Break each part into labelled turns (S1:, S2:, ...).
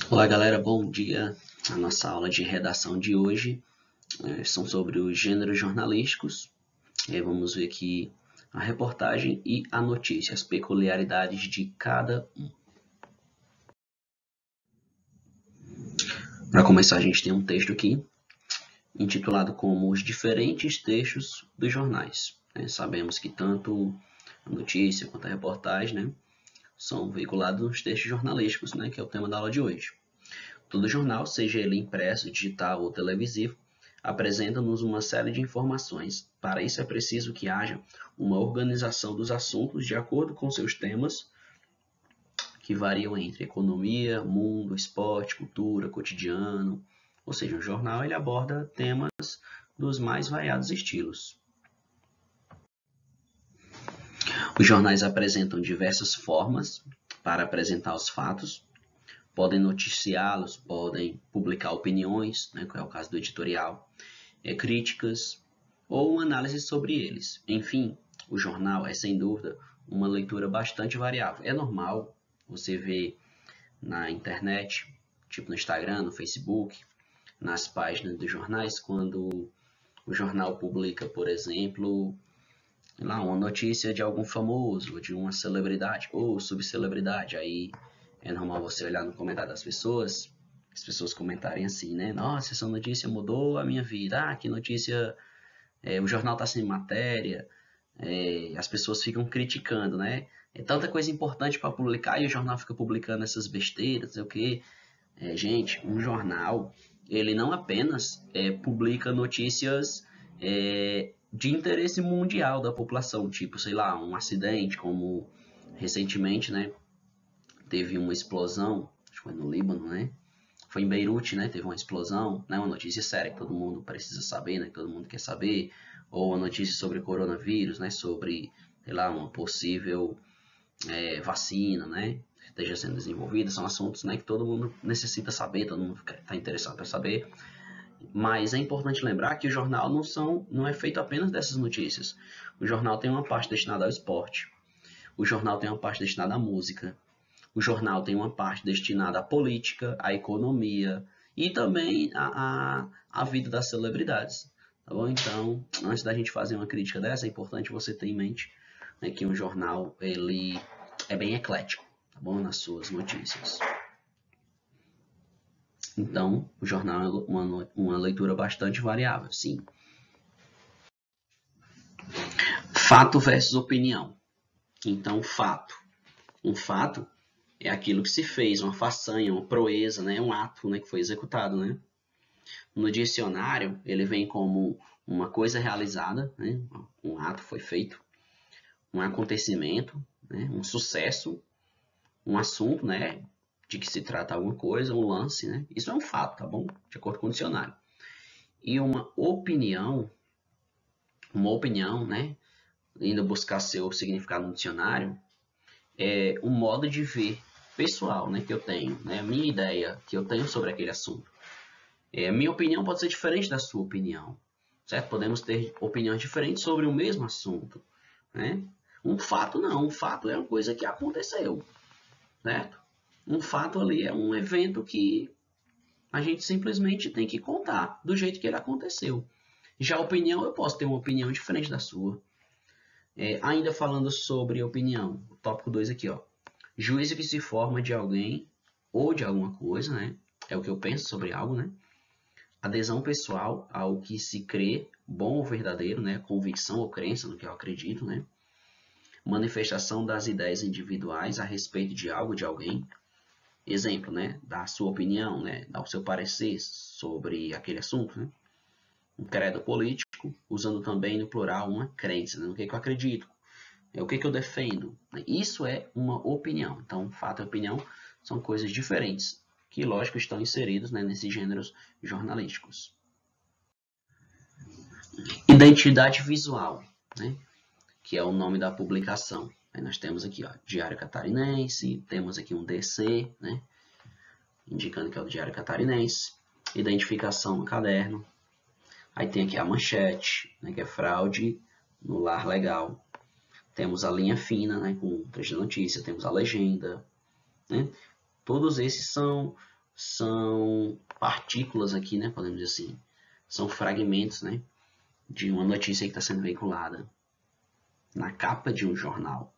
S1: Olá galera, bom dia. A nossa aula de redação de hoje são sobre os gêneros jornalísticos. Vamos ver aqui a reportagem e a notícia, as peculiaridades de cada um. Para começar, a gente tem um texto aqui, intitulado como Os Diferentes Textos dos Jornais. Sabemos que tanto a notícia quanto a reportagem são veiculados nos textos jornalísticos, que é o tema da aula de hoje. Todo jornal, seja ele impresso, digital ou televisivo, apresenta-nos uma série de informações. Para isso é preciso que haja uma organização dos assuntos de acordo com seus temas, que variam entre economia, mundo, esporte, cultura, cotidiano. Ou seja, o jornal ele aborda temas dos mais variados estilos. Os jornais apresentam diversas formas para apresentar os fatos. Podem noticiá-los, podem publicar opiniões, que é o caso do editorial, críticas ou uma análise sobre eles. Enfim, o jornal é, sem dúvida, uma leitura bastante variável. É normal você ver na internet, tipo no Instagram, no Facebook, nas páginas dos jornais, quando o jornal publica, por exemplo, uma notícia de algum famoso, de uma celebridade ou subcelebridade. Aí é normal você olhar no comentário das pessoas, as pessoas comentarem assim, Nossa, essa notícia mudou a minha vida. Que notícia, o jornal está sem matéria. As pessoas ficam criticando, É tanta coisa importante para publicar e o jornal fica publicando essas besteiras, não sei o quê. Gente, um jornal, ele não apenas publica notícias de interesse mundial da população, tipo, sei lá, um acidente, como recentemente, teve uma explosão, acho que foi no Líbano, Foi em Beirute, Teve uma explosão, Uma notícia séria que todo mundo precisa saber, Que todo mundo quer saber. Ou uma notícia sobre coronavírus, Sobre, sei lá, uma possível vacina, esteja sendo desenvolvida. São assuntos, que todo mundo necessita saber, todo mundo está interessado para saber. Mas é importante lembrar que o jornal não é feito apenas dessas notícias. O jornal tem uma parte destinada ao esporte. O jornal tem uma parte destinada à música. O jornal tem uma parte destinada à política, à economia e também à vida das celebridades. Tá bom? Então, antes da gente fazer uma crítica dessa, é importante você ter em mente que um jornal ele é bem eclético, tá bom? Nas suas notícias. Então, o jornal é uma leitura bastante variável, sim. Fato versus opinião. Então, fato. Um fato é aquilo que se fez, uma façanha, uma proeza, um ato que foi executado. No dicionário, ele vem como uma coisa realizada, um ato foi feito, um acontecimento, um sucesso, um assunto, de que se trata alguma coisa, um lance, Isso é um fato, tá bom? De acordo com o dicionário. E uma opinião, indo buscar seu significado no dicionário, é um modo de ver pessoal, que eu tenho, a minha ideia que eu tenho sobre aquele assunto. A minha opinião pode ser diferente da sua opinião, certo? Podemos ter opiniões diferentes sobre o mesmo assunto, Um fato não, um fato é uma coisa que aconteceu, certo? Um fato ali é um evento que a gente simplesmente tem que contar do jeito que ele aconteceu. Já a opinião, eu posso ter uma opinião diferente da sua. Ainda falando sobre opinião, o tópico 2 aqui, ó. Juízo que se forma de alguém ou de alguma coisa, É o que eu penso sobre algo, Adesão pessoal ao que se crê, bom ou verdadeiro, Convicção ou crença no que eu acredito, Manifestação das ideias individuais a respeito de algo, de alguém. Exemplo, da sua opinião, dar o seu parecer sobre aquele assunto, Um credo político, usando também no plural uma crença, no que eu acredito, o que eu defendo. Isso é uma opinião. Então, fato e opinião são coisas diferentes, que, lógico, estão inseridos nesses gêneros jornalísticos. Identidade visual, que é o nome da publicação. Aí nós temos aqui, ó, Diário Catarinense, temos aqui um DC, indicando que é o Diário Catarinense, identificação no caderno, aí tem aqui a manchete, que é fraude no lar legal, temos a linha fina, com trecho de notícia, temos a legenda, Todos esses são partículas aqui, né, podemos dizer assim, são fragmentos, né, de uma notícia que está sendo veiculada na capa de um jornal.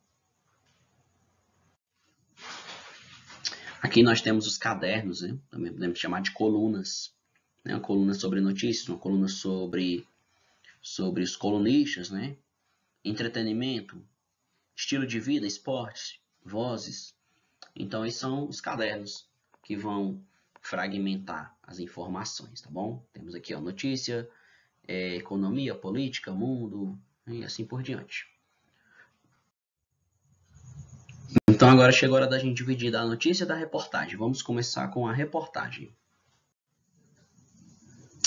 S1: Aqui nós temos os cadernos, né, também podemos chamar de colunas, né, uma coluna sobre notícias, uma coluna sobre os colunistas, né, entretenimento, estilo de vida, esportes, vozes. Então, esses são os cadernos que vão fragmentar as informações, tá bom? Temos aqui a notícia, economia, política, mundo e assim por diante. Então, agora chegou a hora da gente dividir a notícia da reportagem. Vamos começar com a reportagem.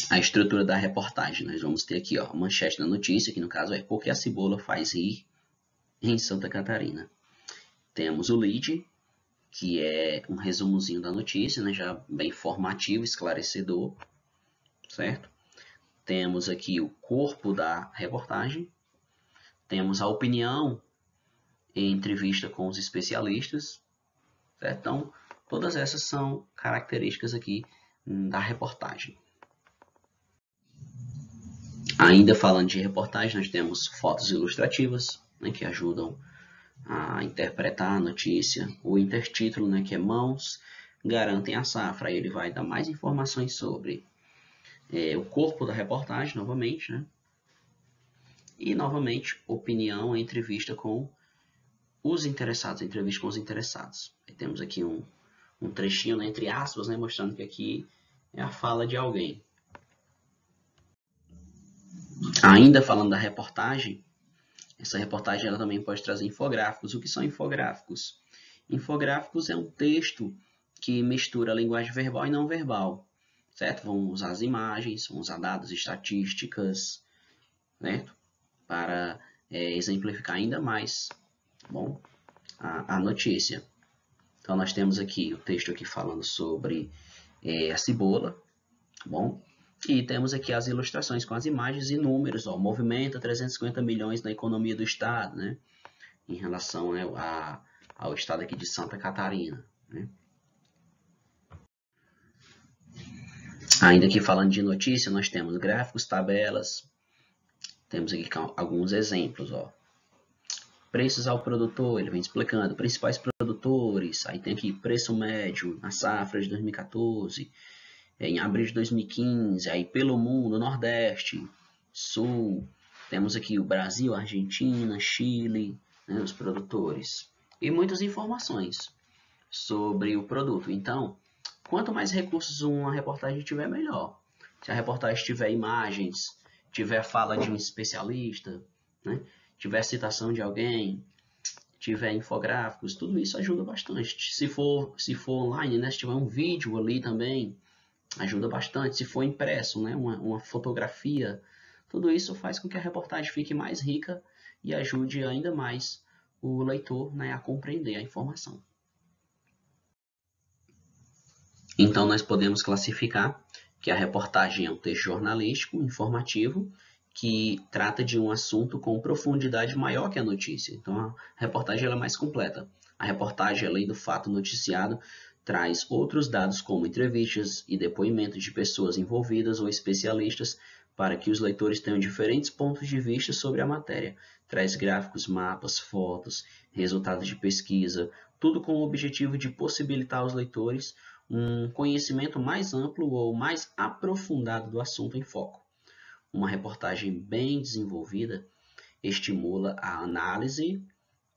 S1: A estrutura da reportagem. Nós vamos ter aqui, ó, a manchete da notícia, que no caso é "Por que a cebola faz rir em Santa Catarina?". Temos o lead, que é um resumozinho da notícia, né, já bem informativo, esclarecedor, certo? Temos aqui o corpo da reportagem, temos a opinião em entrevista com os especialistas, certo? Então, todas essas são características aqui da reportagem. Ainda falando de reportagem, nós temos fotos ilustrativas, né, que ajudam a interpretar a notícia. O intertítulo, né, que é "Mãos garantem a safra". Aí ele vai dar mais informações sobre o corpo da reportagem, novamente, né? E, novamente, opinião, entrevista com os interessados, entrevista com os interessados. Aí temos aqui um trechinho, né, entre aspas, né, mostrando que aqui é a fala de alguém. Ainda falando da reportagem, essa reportagem ela também pode trazer infográficos. O que são infográficos? Infográficos é um texto que mistura a linguagem verbal e não verbal, certo? Vão usar as imagens, vão usar dados, estatísticas, certo? Para exemplificar ainda mais, bom, a notícia. Então, nós temos aqui o texto aqui falando sobre a cebola, bom? E temos aqui as ilustrações com as imagens e números, ó, movimenta 350 milhões na economia do estado, né? Em relação, né, ao estado aqui de Santa Catarina, né? Ainda aqui falando de notícia, nós temos gráficos, tabelas, temos aqui alguns exemplos, ó. Preços ao produtor, ele vem explicando, principais produtores, aí tem aqui preço médio na safra de 2014, em abril de 2015, aí pelo mundo, Nordeste, Sul, temos aqui o Brasil, Argentina, Chile, né, os produtores, e muitas informações sobre o produto. Então, quanto mais recursos uma reportagem tiver, melhor. Se a reportagem tiver imagens, tiver fala de um especialista, né, tiver citação de alguém, tiver infográficos, tudo isso ajuda bastante. Se for online, né, se tiver um vídeo ali também, ajuda bastante. Se for impresso, né, uma fotografia, tudo isso faz com que a reportagem fique mais rica e ajude ainda mais o leitor, né, a compreender a informação. Então, nós podemos classificar que a reportagem é um texto jornalístico, informativo, que trata de um assunto com profundidade maior que a notícia. Então, a reportagem ela é mais completa. A reportagem, além do fato noticiado, traz outros dados como entrevistas e depoimentos de pessoas envolvidas ou especialistas para que os leitores tenham diferentes pontos de vista sobre a matéria. Traz gráficos, mapas, fotos, resultados de pesquisa, tudo com o objetivo de possibilitar aos leitores um conhecimento mais amplo ou mais aprofundado do assunto em foco. Uma reportagem bem desenvolvida estimula a análise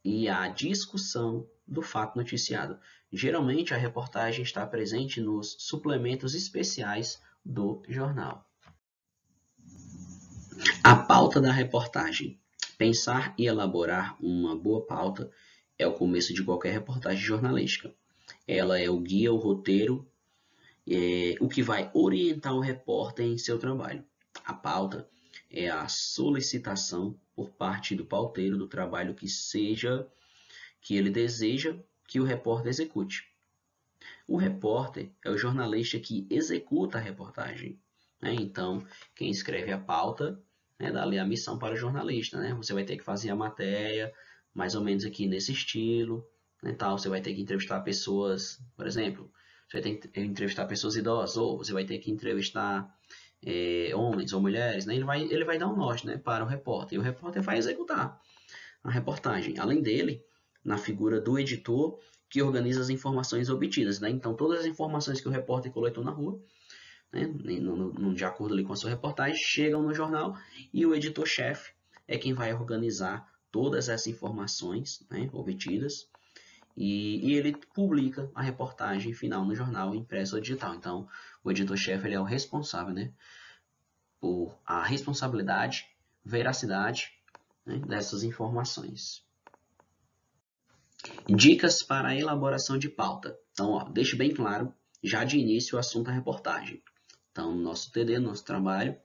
S1: e a discussão do fato noticiado. Geralmente, a reportagem está presente nos suplementos especiais do jornal. A pauta da reportagem. Pensar e elaborar uma boa pauta é o começo de qualquer reportagem jornalística. Ela é o guia, o roteiro, o que vai orientar o repórter em seu trabalho. A pauta é a solicitação por parte do pauteiro do trabalho que ele deseja que o repórter execute. O repórter é o jornalista que executa a reportagem, né? Então, quem escreve a pauta, né, dá ali a missão para o jornalista, né? Você vai ter que fazer a matéria mais ou menos aqui nesse estilo, né, tal. Você vai ter que entrevistar pessoas, por exemplo, Você vai ter que entrevistar pessoas idosas, ou você vai ter que entrevistar homens ou mulheres, né? Ele vai dar um norte, né, para o repórter, e o repórter vai executar a reportagem. Além dele, na figura do editor, que organiza as informações obtidas, né? Então, todas as informações que o repórter coletou na rua, né, de acordo ali com a sua reportagem, chegam no jornal, e o editor-chefe é quem vai organizar todas essas informações, né, obtidas, e ele publica a reportagem final no jornal, impresso ou digital. Então, o editor-chefe ele é o responsável, né, por a responsabilidade, veracidade, né, dessas informações. Dicas para a elaboração de pauta. Então, ó, deixe bem claro, já de início, o assunto da reportagem. Então, no nosso TD, no nosso trabalho,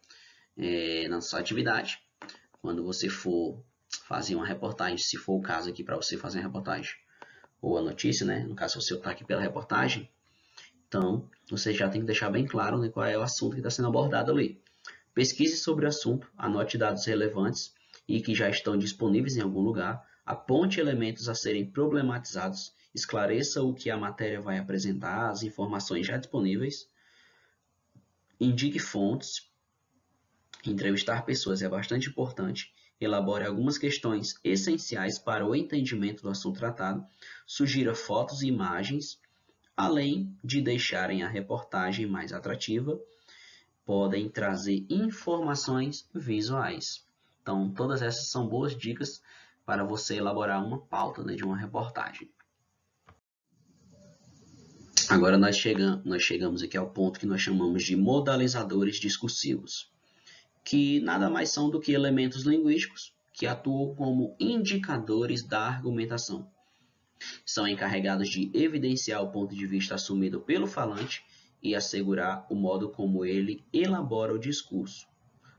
S1: na nossa atividade, quando você for fazer uma reportagem, se for o caso aqui para você fazer uma reportagem, ou a notícia, né? No caso, você está aqui pela reportagem, então você já tem que deixar bem claro, né, qual é o assunto que está sendo abordado ali. Pesquise sobre o assunto, anote dados relevantes e que já estão disponíveis em algum lugar, aponte elementos a serem problematizados, esclareça o que a matéria vai apresentar, as informações já disponíveis, indique fontes, entrevistar pessoas é bastante importante, elabore algumas questões essenciais para o entendimento do assunto tratado, sugira fotos e imagens, além de deixarem a reportagem mais atrativa, podem trazer informações visuais. Então, todas essas são boas dicas para você elaborar uma pauta, né, de uma reportagem. Agora nós chegamos aqui ao ponto que nós chamamos de modalizadores discursivos, que nada mais são do que elementos linguísticos que atuam como indicadores da argumentação. São encarregados de evidenciar o ponto de vista assumido pelo falante e assegurar o modo como ele elabora o discurso.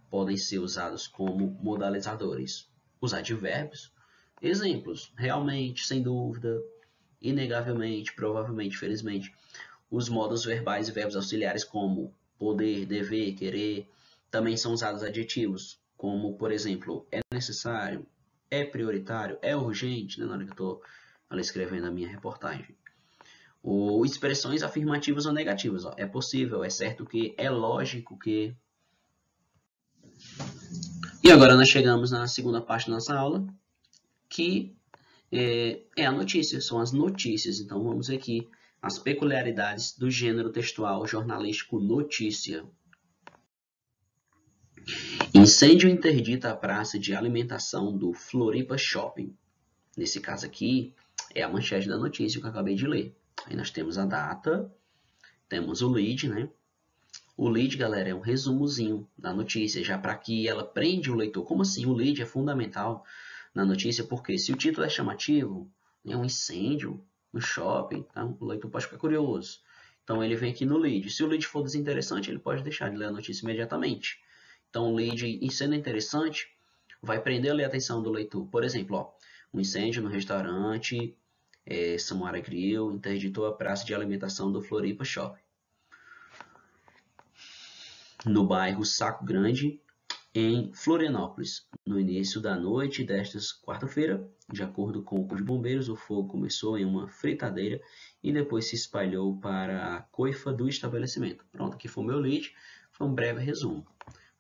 S1: Podem ser usados como modalizadores os advérbios, exemplos, realmente, sem dúvida, inegavelmente, provavelmente, felizmente. Os modos verbais e verbos auxiliares como poder, dever, querer. Também são usados adjetivos, como, por exemplo, é necessário, é prioritário, é urgente, né, na hora que eu estou escrevendo a minha reportagem. Ou expressões afirmativas ou negativas. Ó. É possível, é certo que, é lógico que. E agora nós chegamos na segunda parte da nossa aula, que é a notícia, são as notícias. Então vamos ver aqui as peculiaridades do gênero textual jornalístico notícia. Incêndio interdita a praça de alimentação do Floripa Shopping. Nesse caso aqui, é a manchete da notícia que eu acabei de ler. Aí nós temos a data, temos o lead, né? O lead, galera, é um resumozinho da notícia, já para que ela prende o leitor. Como assim? O lead é fundamental na notícia, porque se o título é chamativo, é um incêndio no shopping, tá? O leitor pode ficar curioso. Então ele vem aqui no lead. Se o lead for desinteressante, ele pode deixar de ler a notícia imediatamente. Então o lead, sendo interessante, vai prender ali a atenção do leitor. Por exemplo, ó, um incêndio no restaurante Samara Grill interditou a praça de alimentação do Floripa Shopping. No bairro Saco Grande, em Florianópolis, no início da noite desta quarta-feira, de acordo com o Corpo de Bombeiros, o fogo começou em uma fritadeira e depois se espalhou para a coifa do estabelecimento. Pronto, aqui foi o meu lead, foi um breve resumo.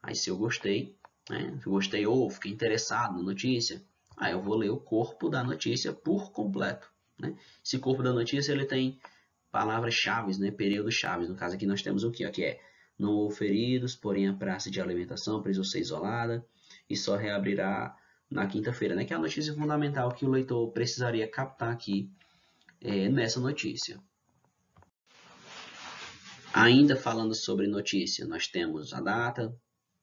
S1: Aí se eu gostei, né, se eu gostei ou fiquei interessado na notícia, aí eu vou ler o corpo da notícia por completo. Né? Esse corpo da notícia ele tem palavras-chave, né, períodos-chave. No caso aqui nós temos o que? Aqui é: não houve feridos, porém a praça de alimentação precisou ser isolada e só reabrirá na quinta-feira, né? Que é a notícia fundamental que o leitor precisaria captar aqui nessa notícia. Ainda falando sobre notícia, nós temos a data,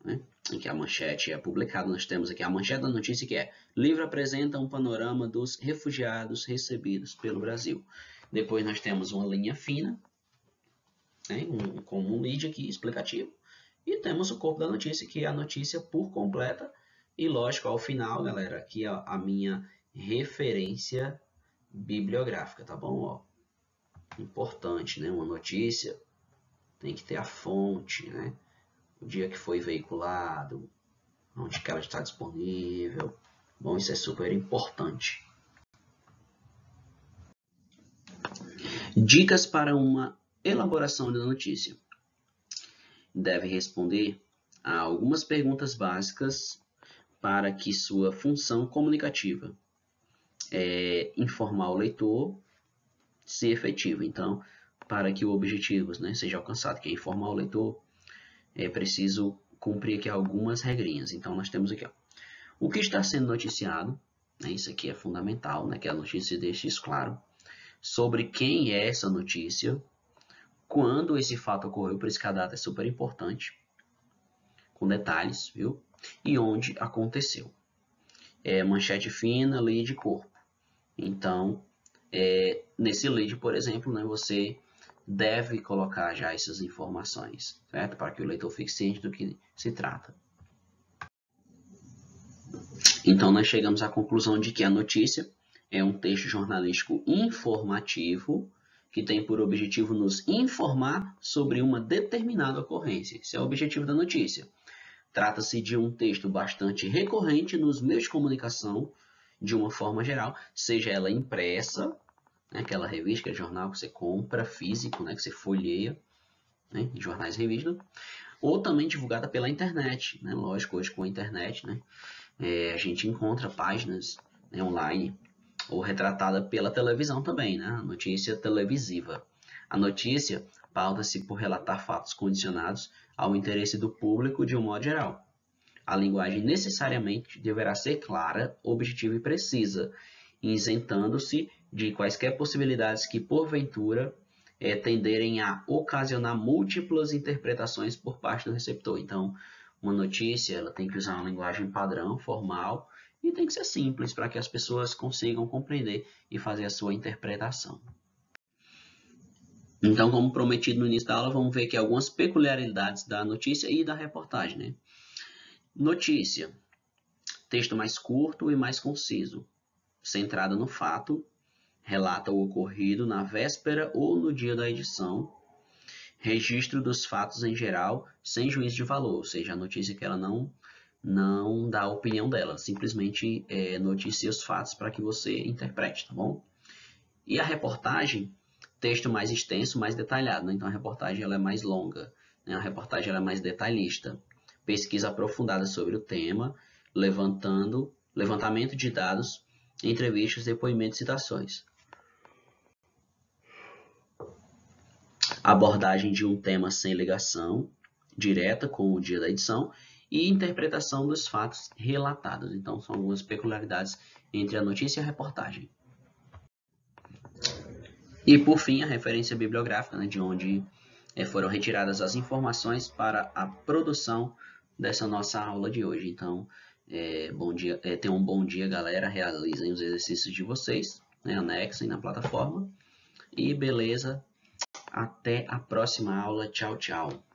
S1: né, em que a manchete é publicada. Nós temos aqui a manchete da notícia que é: livro apresenta um panorama dos refugiados recebidos pelo Brasil. Depois nós temos uma linha fina, né, como um lead aqui explicativo, e temos o corpo da notícia, que é a notícia por completa, e lógico, ao final, galera, aqui ó, a minha referência bibliográfica, tá bom? Ó, importante, né? Uma notícia tem que ter a fonte, né? O dia que foi veiculado, onde que ela está disponível. Bom, isso é super importante. Dicas para uma elaboração da notícia. Deve responder a algumas perguntas básicas para que sua função comunicativa informar o leitor se efetiva. Então, para que o objetivo, né, seja alcançado, que é informar o leitor, é preciso cumprir aqui algumas regrinhas. Então, nós temos aqui, ó, o que está sendo noticiado, né, isso aqui é fundamental, né, que a notícia deixe isso claro, sobre quem é essa notícia, quando esse fato ocorreu, por isso que a data é super importante, com detalhes, viu? E onde aconteceu. Manchete fina, lead, corpo. Então, nesse lead, por exemplo, né, você deve colocar já essas informações, certo? Para que o leitor fique ciente do que se trata. Então, nós chegamos à conclusão de que a notícia é um texto jornalístico informativo que tem por objetivo nos informar sobre uma determinada ocorrência. Esse é o objetivo da notícia. Trata-se de um texto bastante recorrente nos meios de comunicação, de uma forma geral, seja ela impressa, né, aquela revista, aquele jornal que você compra, físico, né, que você folheia, né, em jornais e revistas, ou também divulgada pela internet, né, lógico, hoje com a internet, né, a gente encontra páginas, né, online, ou retratada pela televisão também, né, a notícia televisiva. A notícia pauta-se por relatar fatos condicionados ao interesse do público de um modo geral. A linguagem necessariamente deverá ser clara, objetiva e precisa, isentando-se de quaisquer possibilidades que, porventura, tenderem a ocasionar múltiplas interpretações por parte do receptor. Então, uma notícia ela tem que usar uma linguagem padrão, formal, e tem que ser simples para que as pessoas consigam compreender e fazer a sua interpretação. Então, como prometido no início da aula, vamos ver aqui algumas peculiaridades da notícia e da reportagem, né? Notícia. Texto mais curto e mais conciso, centrado no fato, relata o ocorrido na véspera ou no dia da edição, registro dos fatos em geral, sem juízo de valor, ou seja, a notícia que ela não dá a opinião dela, simplesmente noticia os fatos para que você interprete, tá bom? E a reportagem, texto mais extenso, mais detalhado, né? Então a reportagem ela é mais longa, né? A reportagem ela é mais detalhista, pesquisa aprofundada sobre o tema, levantamento de dados, entrevistas, depoimentos e citações. Abordagem de um tema sem ligação direta com o dia da edição e interpretação dos fatos relatados. Então, são algumas peculiaridades entre a notícia e a reportagem. E, por fim, a referência bibliográfica, né, de onde foram retiradas as informações para a produção dessa nossa aula de hoje. Então, bom dia, tenham um bom dia, galera. Realizem os exercícios de vocês, né, anexem na plataforma. E beleza, até a próxima aula. Tchau, tchau.